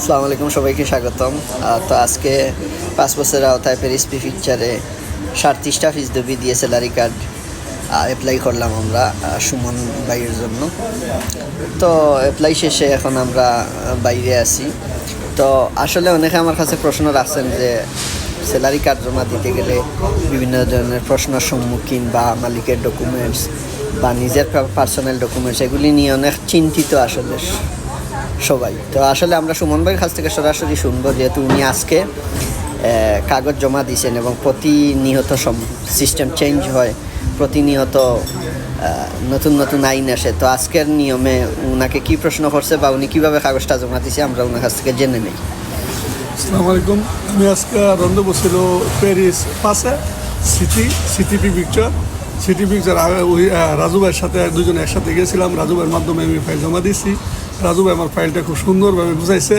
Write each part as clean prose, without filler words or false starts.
আসসালামু আলাইকুম, সবাইকে স্বাগতম। তো আজকে 5 বছরের আওতায় প্যারিস পি পিকচারে 37% দিয়ে স্যালারি কার্ড অ্যাপ্লাই করলাম আমরা সুমন ভাইয়ের জন্য। তো অ্যাপ্লাই শেষে এখন আমরা বাইরে আছি। তো আসলে অনেকে আমার কাছে প্রশ্ন রাখছেন যে স্যালারি কার্ড জমা দিতে গেলে বিভিন্ন ধরনের প্রশ্নের সম্মুখীন বা মালিকের ডকুমেন্টস বা নিজের পার্সোনাল ডকুমেন্টস এগুলি নিয়ে অনেক চিন্তিত আসলে সবাই। তো আসলে আমরা সুমন ভাইয়ের কাছ থেকে সরাসরি শুনবো, যেহেতু উনি আজকে কাগজ জমা দিয়েছেন এবং প্রতিনিয়ত সিস্টেম চেঞ্জ হয়, প্রতিনিয়ত নতুন নতুন আইন আসে। তো আজকের নিয়মে উনাকে কি প্রশ্ন করছে বা উনি কীভাবে কাগজটা জমা দিয়েছে আমরা ওনার কাছ থেকে জেনে নিই। আসসালামু আলাইকুম। আমি আজকে রন্ধব ছিল প্যারিস পাশে সিটি পিকচার ওই রাজু ভাইয়ের সাথে দুজনে একসাথে গেছিলাম। রাজু ভাইয়ের মাধ্যমে আমি ফাইল জমা দিয়েছি। রাজু ভাই আমার ফাইলটা খুব সুন্দরভাবে বুঝাইছে।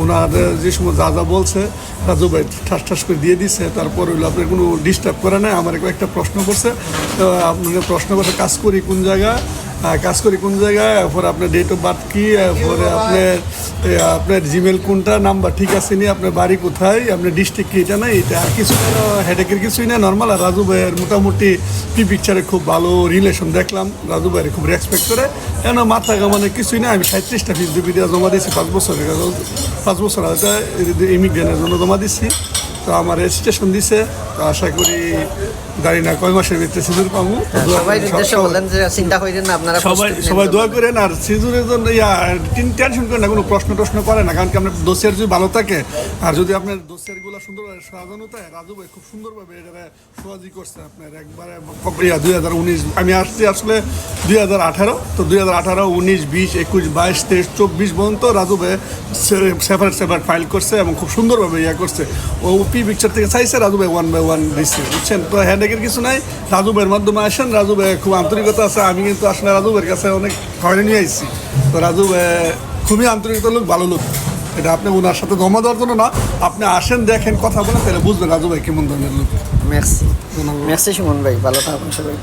ওনার যে সময় যা যা বলছে রাজু ভাই ঠাস করে দিয়ে দিচ্ছে। তারপর হইলো আপনার কোনো ডিস্টার্ব করে নাই। আমার একটা প্রশ্ন করছে, তো আপনার প্রশ্ন করছে কাজ করি কোন জায়গায়, এরপরে আপনার ডেট অফ বার্থ কী, এরপরে আপনার জিমেল কোনটা, নাম্বার ঠিক আছে নি, আপনার বাড়ি কোথায়, আপনার ডিস্ট্রিক্ট কি, এটা নাই। এটা আর কিছু হেডেকের কিছুই না, নর্মাল। আর রাজু ভাইয়ের মোটামুটি পি পিকচারে খুব ভালো রিলেশন দেখলাম। রাজু ভাইয়ের খুব রেসপেক্ট করে, কেন মাথা মানে কিছুই না। আমি 37% দিয়ে জমা দিয়েছি 5 বছর আগে ইমিগ্রেন্টের জন্য জমা দিচ্ছি। তো আমার রেজিস্ট্রেশন দিছে। তো আশা করি গাড়ি না কয় মাসের ভিতরে সিজুর পাবো। সবাই দোয়া করেন। আর সিজুরের জন্য টেনশন করেন না, কোনো প্রশ্ন করে না, কারণ কি আপনার দোষের যদি ভালো থাকে আর যদি আপনার দোষের গুলো সুন্দরভাবে সাজানো থাকে, রাজু ভাই খুব সুন্দরভাবে এটা সহজই করছে। আপনার একবারে 2019 আমি আসছি আসলে 2018। তো 2018, 19, 20, 21, 22, 23, 24 পর্যন্ত রাজু ভাই সেপারেট ফাইল করছে এবং খুব সুন্দরভাবে করছে। ও পি পিকচার থেকে চাইছে, রাজু ভাই 1 by 1 দিচ্ছে, বুঝছেন। তো হেডেকের কিছু নাই, রাজু ভাইয়ের মাধ্যমে আসেন। রাজু ভাই খুব আন্তরিকতা আছে। আমি কিন্তু আসলে রাজু ভাইয়ের কাছে অনেক খাওয়ারে নিয়ে আসছি। তো রাজু ভাই খুবই আন্তরিকতা লোক, ভালো লোক। এটা আপনি ওনার সাথে জমা দেওয়ার জন্য না, আপনি আসেন, দেখেন, কথা বলেন, তাহলে বুঝবেন রাজু ভাই কেমন ধরনের লোক। মের্সি সুমন ভাই, ভালো থাকুন সবাই।